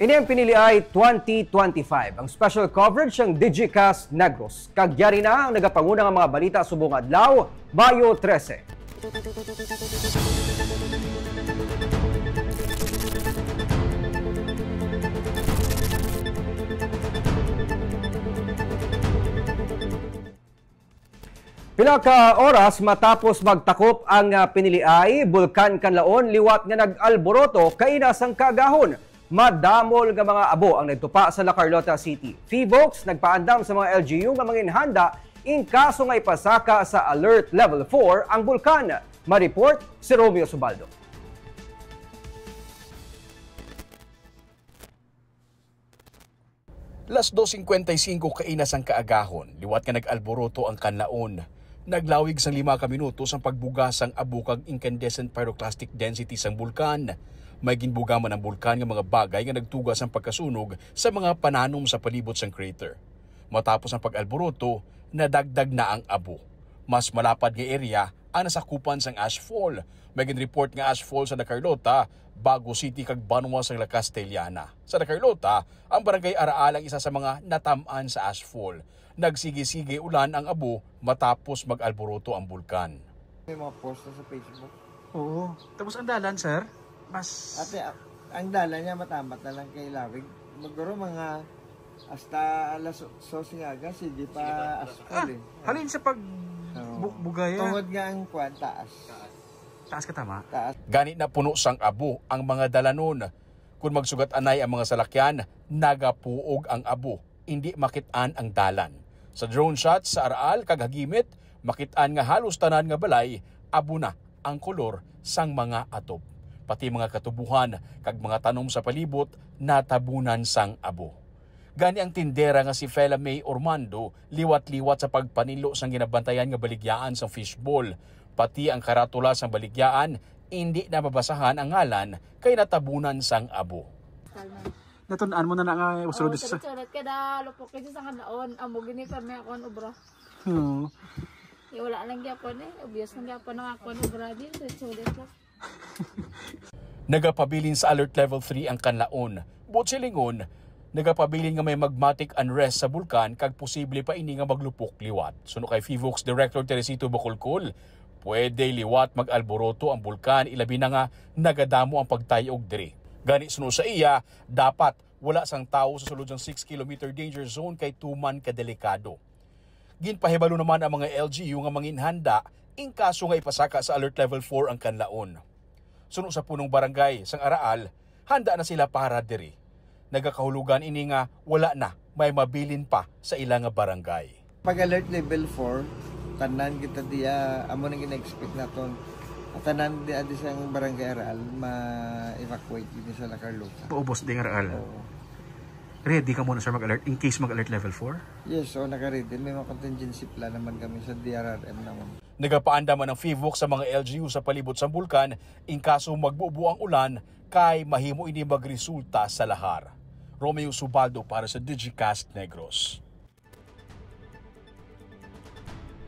Ini ang pinili ay 2025. Ang special coverage ng Digicast Negros. Kagyari na ang nagapangunang mga balita subong adlaw, Mayo 13. Pila ka oras matapos magtakop ang pinili ay Bulkan Kanlaon liwat nga nag-alboroto kainas ang kagahon. Madamol nga mga abo ang nagtupa sa La Carlota City. FIVOX nagpaandam sa mga LGU nga manginhanda in kaso nga ipasaka sa Alert Level 4 ang bulkan. Ma-report si Romeo Subaldo. Las 2:55 kainas ang kaagahon, liwat nga nag-alboroto ang Kanlaon. Naglawig sang 5 ka minutos ang pagbuga sang abo kag incandescent pyroclastic density sang bulkan. May ginbugaman ang bulkan nga mga bagay nga nagtugas ang pagkasunog sa mga pananom sa palibot sang crater. Matapos ang pag-alboroto, nadagdag na ang abo. Mas malapad nga area ang nasakupan sang ashfall. May ginreport nga ashfall sa La Carlota, Bago City kag Banwa sang La Castellana. Sa La Carlota, ang barangay Araal ang isa sa mga natam-an sa ashfall. Nagsigi-sige ulan ang abo matapos mag-alboroto ang bulkan. May mga post na sa Facebook. Oo. Tapos ang dalan, sir? Mas... Ate, ang dala niya matamat na lang kay Lawig. Maguro mga hasta alas 12 aga, sige pa asphalt eh. Halin sa pagbugaya. Tungod nga ang kwan, taas. Taas ka tama? Taas. Ganit na puno sang abo ang mga dalanon. Kung magsugat anay ang mga salakyan, nagapuog ang abo. Hindi makitaan ang dalan. Sa drone shots sa Araal kag Hagimit, makitaan nga halos tanan nga balay, abo na ang kolor sang mga atop. Pati mga katubuhan kag mga tanom sa palibot natabunan sang abo. Gani ang tindera nga si Fela May Ormando liwat-liwat sa pagpanilo sang ginabantayan nga baligyaan sang fishbowl. Pati ang karatula sang baligyaan hindi na mabasahan ang ngalan kay natabunan sang abo. Natunan mo na nga usulod sa... Sulit ka na, lupok kasi sa kanaon. Amo gini kami ako ang obra. Oo. Wala lang gyapon eh. Obvious lang gyapon ang ako ang obra din. Sulit lang. Nagapabilin sa Alert Level 3 ang Kanlaon. Butsilingon, nagapabilin nga may magmatic unrest sa bulkan kag posible pa ini nga maglupok liwat. Suno kay FIVOX Director Teresito Bacolcol, pwede liwat mag-alboroto ang bulkan ilabi na nga nagadamo ang pagtayog diri. Gani suno sa iya, dapat wala sang tao sa sulod ng 6 km danger zone kay tuman kadelikado. Ginpahibalo naman ang mga LGU nga manginhanda in kaso nga ipasaka sa Alert Level 4 ang Kanlaon. Suno sa punong barangay sang Araal, handa na sila para diri. Nagakahulugan ini nga wala na may mabilin pa sa ilang barangay. Pag Alert Level 4, tanan kita diya, amo nang gina-expect naton. At tanan diya di sang barangay Araal, ma-evacuate din sa La Carlota. Paubos din nga Araal. Oo. Ready ka muna sir mag-alert in case mag-alert level 4? Yes, so naka-ready. May mga contingency plan naman kami sa DRRM naman. Nagapaanda man ang FIVOX sa mga LGU sa palibot sa bulkan in kaso magbubuo ang ulan kay mahimo ini magresulta sa lahar. Romeo Subaldo para sa Digicast Negros.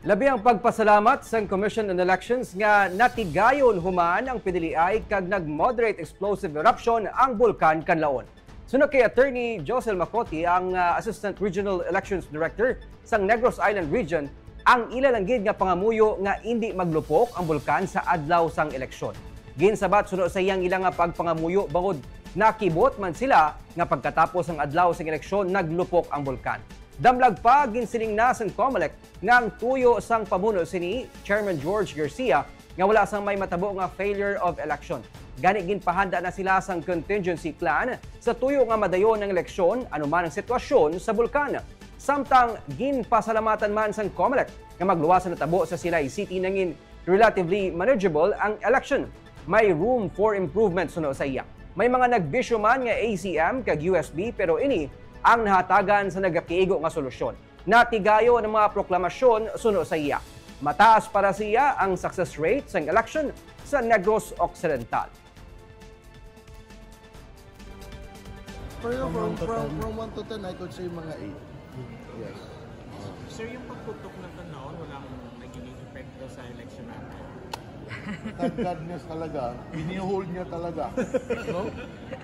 Labi ang pagpasalamat sa Commission on Elections nga natigayon human ang piniliay kag nag-moderate explosive eruption ang Bulkan Kanlaon. Sunod kay Attorney Josel Macoti, ang Assistant Regional Elections Director sa Negros Island Region, ang ilalanggid nga pangamuyo nga hindi maglupok ang bulkan sa adlaw sang eleksyon. Ginsabat sunod sa iyang ilang pagpangamuyo bangod nakibot man sila nga pagkatapos ang adlaw sang eleksyon naglupok ang bulkan. Damlag pa ginsiling na sang COMELEC nga ang tuyo sang pamuno sini Chairman George Garcia nga wala sang may matabo nga failure of election. Gani ginpahanda na sila sang contingency plan sa tuyo nga madayon ng eleksyon anuman ang sitwasyon sa bulkan. Samtang ginpasalamatan man sang COMELEC nga magluwas na tabo sa Silay City nangin relatively manageable ang election. may room for improvement suno sa iya. May mga nagbisyo man nga ACM kag USB pero ini ang nahatagan sa nagakiigo nga solusyon. Natigayo ng mga proklamasyon suno sa iya. Mataas para siya ang success rate sa election sa Negros Occidental. Pero from 1 to 10, I could say mga 8. Yes. Sir, yung pagputok ng Tanaon, walang naging epekto sa election natin? Tag-godness talaga. Ini-hold niya talaga. No?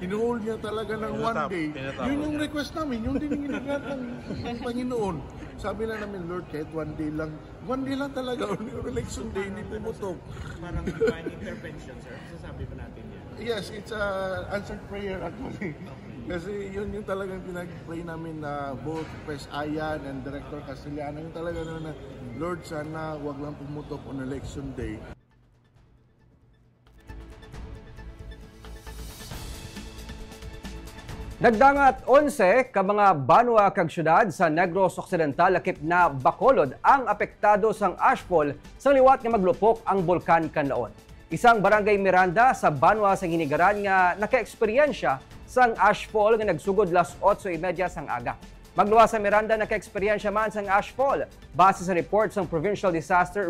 Ini-hold niya talaga ng one day. Yun yung request namin. Yung din yung ginagawa ng Panginoon. Sabi lang namin, Lord, kahit one day lang talaga. Yung election day, hindi pumutok. Parang divine intervention, sir. Sasabi ba natin yan? Yes, it's a answered prayer actually. Kasi yun yung talagang pinag-pray namin na both Pres Ayan and Director Castellano. Yung talaga na, Lord, sana wag lang pumutok on election day. Nagdangat 11 ka mga banwa kag syudad sa Negros Occidental lakip na Bacolod ang apektado sang ashfall sa liwat nga maglupok ang bulkan kanlaon. Isang barangay Miranda sa banwa sa Hinigaran nga naka-eksperyensya sang ashfall nga nagsugod las 8:30 sang aga. Magluwa sa Miranda naka-eksperyensya man sang ashfall base sa report sang Provincial Disaster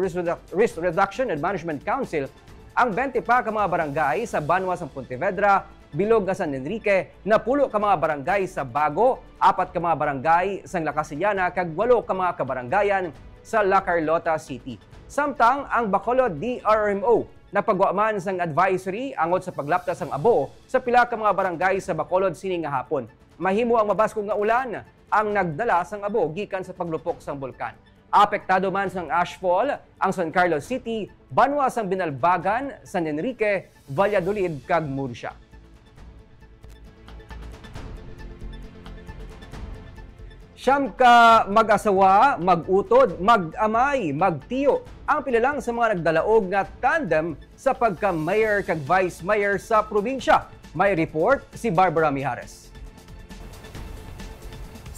Risk Reduction and Management Council. Ang 20 pa ka mga barangay sa banwa sa Pontevedra, Bilog nga San Enrique, napulo ka mga barangay sa Bago, 4 ka mga barangay sa Lacasillana, kag 8 ka mga kabarangayan sa La Carlota City. Samtang ang Bacolod DRMO napagwaman sang advisory angot sa paglaptas sang abo sa pila ka mga barangay sa Bacolod sining nga hapon. Mahimo ang mabaskog nga ulan ang nagdala sang abo gikan sa paglupok sang bulkan. Apektado man sang ashfall ang San Carlos City, banwa sang Binalbagan, San Enrique, Valladolid kag Murcia. Siyam ka mag-asawa, mag-utod, mag-amay, magtiyo ang pila lang sa mga nagdalaog nga tandem sa pagka-mayor kag vice-mayor sa probinsya. May report si Barbara Mijares.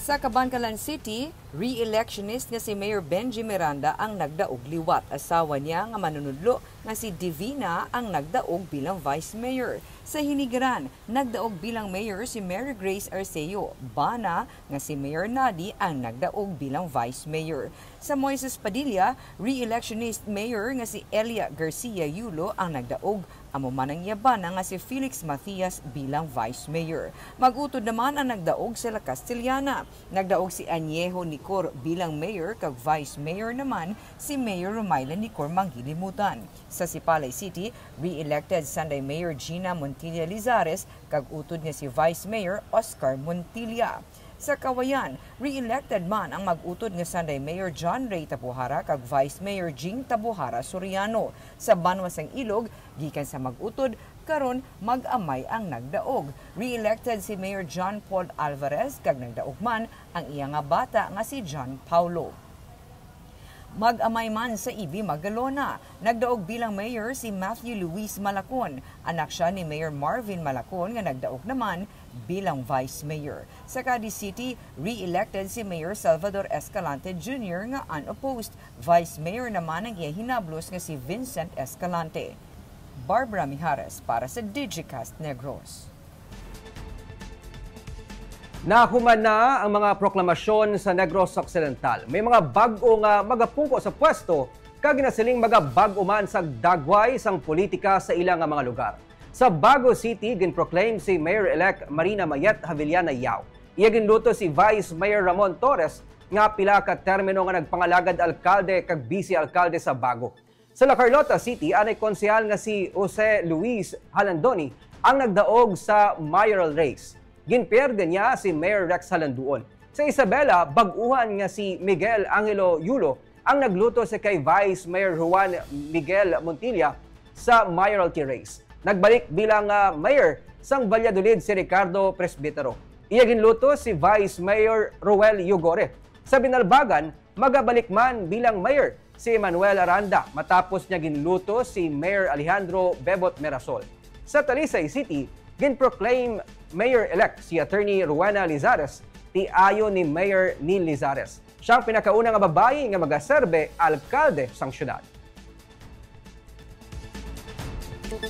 Sa Cabancalan City, re-electionist nga si Mayor Benji Miranda ang nagdaog liwat. Asawa niya nga manunudlo nga si Divina ang nagdaog bilang Vice Mayor. Sa Hinigaran, nagdaog bilang Mayor si Mary Grace Arceo. Bana nga si Mayor Nadi ang nagdaog bilang Vice Mayor. Sa Moises Padilla, re-electionist Mayor nga si Elia Garcia Yulo ang nagdaog. Amo man ang yabana nga si Felix Matias bilang Vice Mayor. Mag-utod naman ang nagdaog sa La Castellana. Nagdaog si Añejo Nicor bilang Mayor kag Vice Mayor naman si Mayor Romayla Nicor Manggilimutan. Sa Sipalay City, re-elected Sunday Mayor Gina Montilla Lizares kag utod niya si Vice Mayor Oscar Montilla. Sa Kawayan, re-elected man ang mag-utod nga Sunday Mayor John Ray Tabuhara kag Vice Mayor Jing Tabuhara Soriano. Sa Banwasang Ilog, gikan sa mag-utod, karon mag-amay ang nagdaog. Re-elected si Mayor John Paul Alvarez kag nagdaog man ang iya nga bata nga si John Paulo. Mag-amay man sa Ibi Magalona. Nagdaog bilang mayor si Matthew Luis Malacon. Anak siya ni Mayor Marvin Malacon nga nagdaog naman bilang Vice Mayor. Sa Cadiz City, re-elected si Mayor Salvador Escalante Jr. nga unopposed. Vice Mayor naman ang iya hinablos nga si Vincent Escalante. Barbara Mijares para sa Digicast Negros. Nahuman na ang mga proklamasyon sa Negros Occidental. May mga bag-o nga magapungko sa pwesto kag ginasiling magabag-o man sa dagway sang politika sa ilang nga mga lugar. Sa Bago City, ginproclaim si Mayor-elect Marina Mayet Havillana Yao. Iya ginluto si Vice Mayor Ramon Torres nga pila ka termino nga nagpangalagad alkalde kag vice-alkalde sa Bago. Sa La Carlota City, anay konsehal nga si Jose Luis Halandoni ang nagdaog sa mayoral race. Ginperde niya si Mayor Rex Halanduon. Sa Isabela, baguhan nga si Miguel Angelo Yulo ang nagluto sa kay Vice Mayor Juan Miguel Montilla sa mayoralty race. Nagbalik bilang mayor sang Valladolid si Ricardo Presbitero. Iya ginluto si Vice Mayor Roel Yugore. Sa Binalbagan, magabalik man bilang mayor si Manuel Aranda matapos niya ginluto si Mayor Alejandro Bebot Merasol. Sa Talisay City, ginproclaim Mayor-elect si Attorney Rowena Lizares, tiayo ni Mayor Neil Lizares. Siyang pinakauna nga babae nga magaserbe alkalde sang syudad. PRO-NIR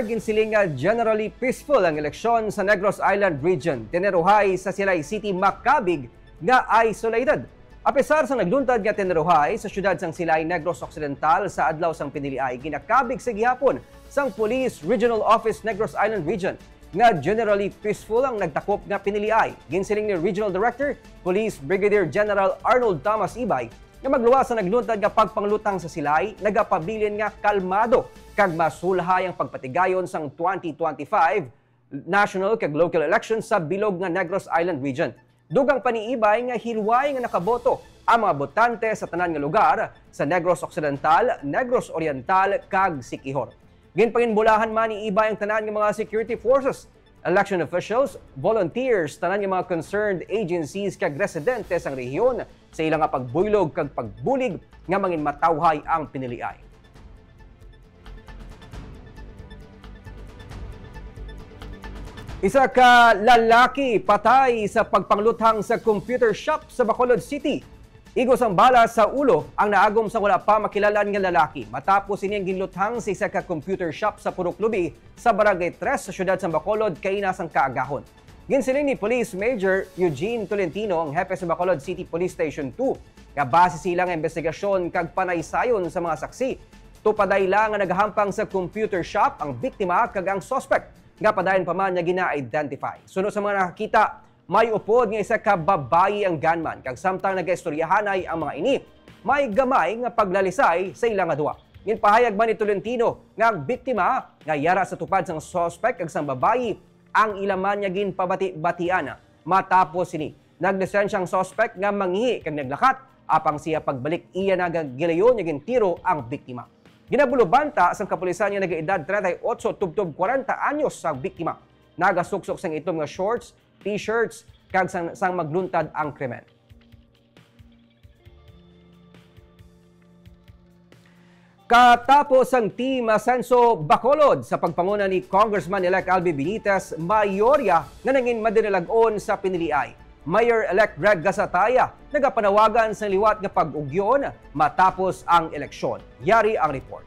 ginsiling nga generally peaceful ang eleksyon sa Negros Island Region. Tineruhay sa Silay City, Macabig nga isolated. Apesar sa nagluntad nga tineruhay sa syudad sang Silay, Negros Occidental sa adlaw sang piniliay, ginakabig sa gihapon sang Police Regional Office Negros Island Region nga generally peaceful ang nagtakop nga piniliay. Ginsiling ni Regional Director Police Brigadier General Arnold Thomas Ibay nga magluwas sa nagluntad nga pagpanglutang sa Silay, nagapabilin nga kalmado kag masulhay ang pagpatigayon sang 2025 national kag local elections sa bilog nga Negros Island Region. Dugang paniibay nga hilway nga nakaboto ang mga botante sa tanan nga lugar sa Negros Occidental, Negros Oriental kag Siquijor. Ginpanginbulahan man ni Ibay ang tanan nga mga security forces, election officials, volunteers, tanan nga mga concerned agencies kag residente sang rehiyon sa ilang nga pagbuylog kag pagbulig nga manginmatawhay ang piniliay. Isa ka lalaki patay sa pagpangluthang sa computer shop sa Bacolod City. Igos ang bala sa ulo ang naagom sa wala pa makilalan nga lalaki matapos inyang ginluthang sa isa ka computer shop sa Puruklubi sa Barangay 3 sa syudad sa Bacolod kainasang kaagahon. Ginsiling ni Police Major Eugene Tolentino, ang hepe sa Bacolod City Police Station 2, nga base silang investigasyon kag panaysayon sa mga saksi. Tupaday lang nga nagahampang sa computer shop ang biktima kag ang suspect nga padayon pa man niya gina-identify. Sunod sa mga nakakita, may upod nga isa ka babayi ang gunman kag samtang nagaistoryahanay ang mga ini. May gamay nga paglalisay sa ilang adwa. Ginpahayag man ni Tolentino nga ang biktima nga yara sa tupad sang suspect kag sang babayi ang ilaman niya ginpabati-batian matapos ini. Nagdesensyang suspect nga manghihi kag naglakat apang siya pagbalik iya nagagilayon niya gintiro ang biktima. Ginabulubanta sa kapulisan nga nagaedad 38 tubtob 40 anyos sa biktima. Nagasuksok sang itom nga shorts, t-shirts kag sang magluntad ang krimen. Katapos ang Team Asenso Bacolod sa pagpanguna ni Congressman-elect Albi Benitez, mayorya nga nangin madinilag-on sa piniliay. Mayor-elect Greg Gasataya nagapanawagan sa liwat nga pag-ugyon matapos ang eleksyon. Yari ang report.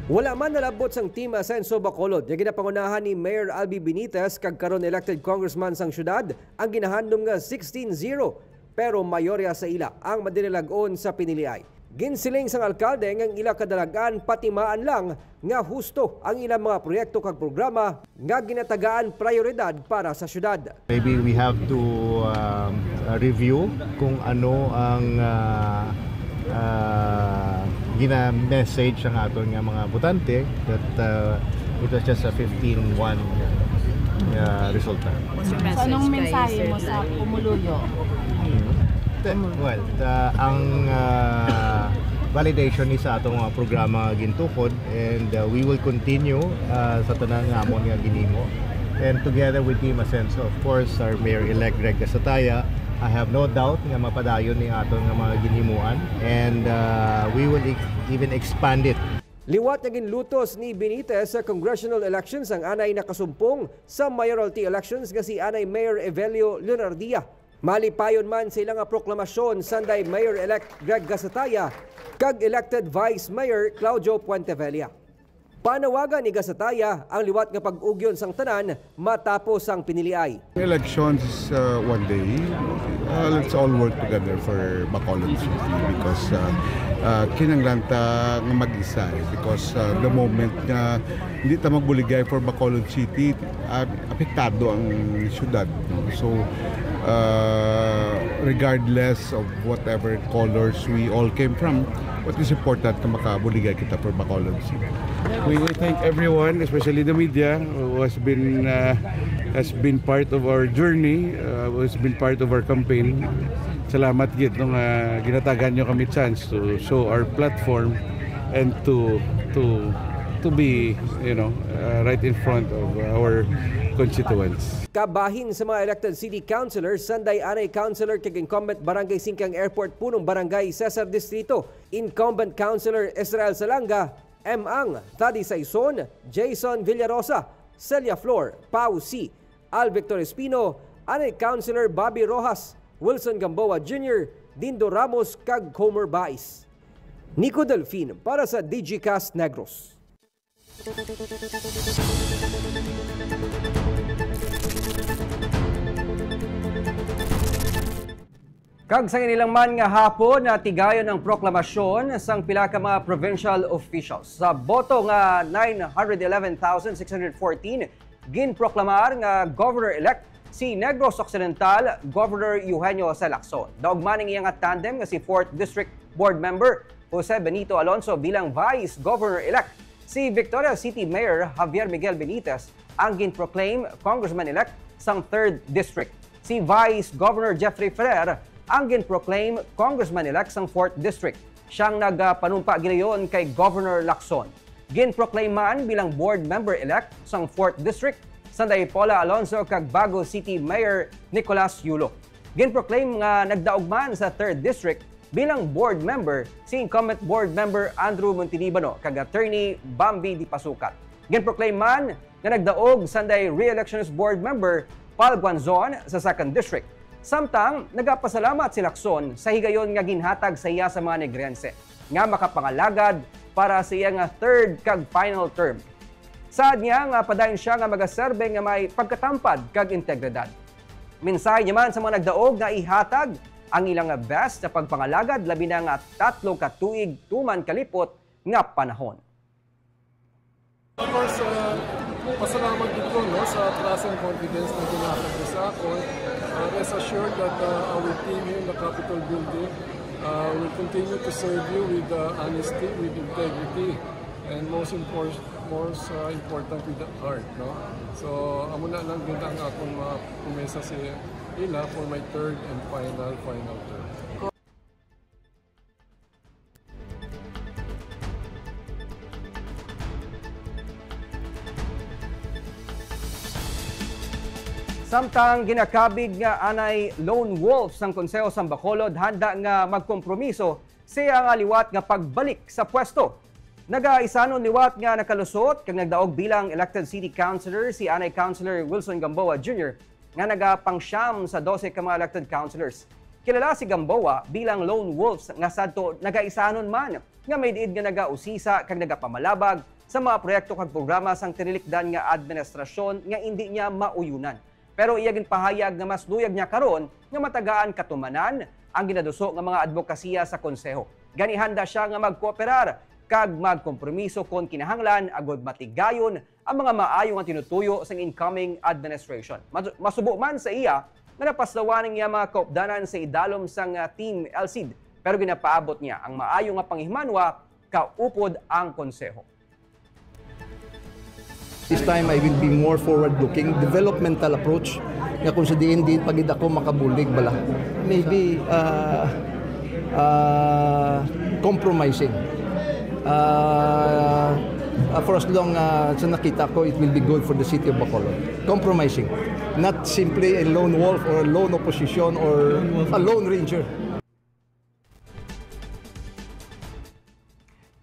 Wala man nalabot sang Team Asenso Bacolod, yung ginapangunahan ni Mayor Albi Benitez kag karon elected congressman sang syudad ang ginahandom nga 16-0, pero mayorya sa ila ang madinilag-on sa piniliay. Ginsiling sang alkalde nga ila kadalagan patimaan lang nga husto ang ilang mga proyekto kag programa nga ginatagaan prioridad para sa syudad. Maybe we have to review kung ano ang gina-message ang aton nga mga botante that it was just a 15-1 resulta. So, anong mensahe mo sa Pumuluyo? Well, ang validation ni sa atong mga programa gintukod, and we will continue sa tanang amon nga ginimo. And together with Team Asenso, of course, our Mayor-elect Greg Gasataya, I have no doubt nga mapadayon ni aton nga mga ginimuan, and we will even expand it. Liwat na ginlutos ni Benitez sa congressional elections ang anay nakasumpong sa mayoralty elections nga si anay Mayor Evelio Leonardia. Malipayon man sa ilang proklamasyon sanday Mayor-elect Greg Gasataya kag elected Vice Mayor Claudio Puentevella. Panawagan ni Gasataya ang liwat nga pag-ugyon sang tanan matapos ang piniliay. Elections is one day. Let's all work together for Bacolod City because kinanglan ta nga mag-isa because the moment nga hindi ta magbuligay for Bacolod City, apektado ang syudad. So regardless of whatever colors we all came from, what is important na makabuligay kita for Bacolod City. We thank everyone, especially the media, who has been part of our journey, who has been part of our campaign. Salamat gid nung ginatagan nyo kami chance to show our platform and to be, right in front of our constituents. Kabahin sa mga elected city councilors, sanday anay councilor kag incumbent Barangay Singkang Airport punong Barangay Cesar Distrito, incumbent councilor Israel Salanga, Ang, Tadi Saison, Jason Villarosa, Celia Flor, Pau C, Al Victor Espino, Anay Councilor Bobby Rojas, Wilson Gamboa Jr., Dindo Ramos kag Comer Baez. Nico Delfin para sa DigiCast Negros. Kag sa inilang man nga hapon na tigayon ang proklamasyon sang pila ka mga provincial officials. Sa boto nga 911,614 ginproklamar nga governor-elect si Negros Occidental Governor Eugenio C. Lacson. Daog man ang iyang tandem nga si 4th District Board Member Jose Benito Alonso bilang Vice Governor-elect. Si Victoria City Mayor Javier Miguel Benitez ang ginproclaim Congressman-elect sang 3rd District. Si Vice Governor Jeffrey Ferrer ang ginproclaim Congressman-elect sang 4th District. Siyang nagpanumpa ginayon kay Governor Lacson. Ginproclaim man bilang Board Member-elect sang 4th District Sanday Paula Alonso kag Bago City Mayor Nicolas Yulo. Ginproclaim nga nagdaog man sa 3rd District bilang Board Member si incumbent Board Member Andrew Montilibano kag Attorney Bambi Di Pasukat. Ginproclaim man nga nagdaog Sanday Re-electionist Board Member Paul Guanzon sa 2nd District. Samtang nagapasalamat si Lacson sa higayon nga ginhatag sa iya sa mga Negrense nga makapangalagad para sa iya nga 3rd kag final term. Saad niya nga padayon siya nga magaserbe nga may pagkatampad kag integridad. Mensahe niya man sa mga nagdaog nga ihatag ang ilang nga best sa pagpangalagad labi na nga 3 ka tuig tuman kalipot nga panahon. Of course, pasalamat dito sa trust and confidence na ginatag sa ako. Rest assured that our team here in the Capitol building will continue to serve you with honesty, with integrity, and most important with the heart. No? So, amo na lang din ang akong pumesa sa ila for my 3rd and final term. Samtang ginakabig nga anay lone wolf sang Konseho sang Bacolod handa nga magkompromiso siya nga liwat nga pagbalik sa pwesto. Nagaisanon liwat nga nakalusot kag nagdaog bilang elected city councilor si anay Councilor Wilson Gamboa Jr. nga nagapangsyam sa 12 ka mga elected councilors. Kilala si Gamboa bilang lone wolf nga sadto nagaisanon man nga may diid nga nagausisa kag nagapamalabag sa mga proyekto kag programa sang tinilikdan nga administrasyon nga hindi niya mauyunan. Pero iya ginpahayag nga mas luyag niya karon nga matagaan katumanan ang ginaduso nga mga advokasya sa konseho. Ganihanda siya nga magkooperar kag magkompromiso kon kinahanglan agod matigayon ang mga maayo nga tinutuyo sa incoming administration. Masubo man sa iya nga napaslawan niya mga kaupdanan sa idalom sang Team LCID pero ginapaabot niya ang maayo nga panghimanwa kaupod ang konseho. This time I will be more forward-looking, developmental approach. Nga kung sa din pagid ako makabulig bala. Maybe compromising. For as long sa nakita ko, it will be good for the city of Bacolod. Compromising. Not simply a lone wolf or a lone opposition or a lone ranger.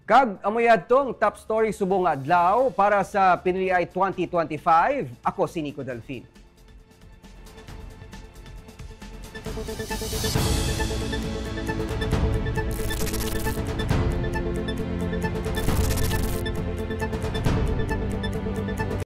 Kag amoyad tong top story subong adlaw para sa Piniliay 2025. Ako si Nico Delfin.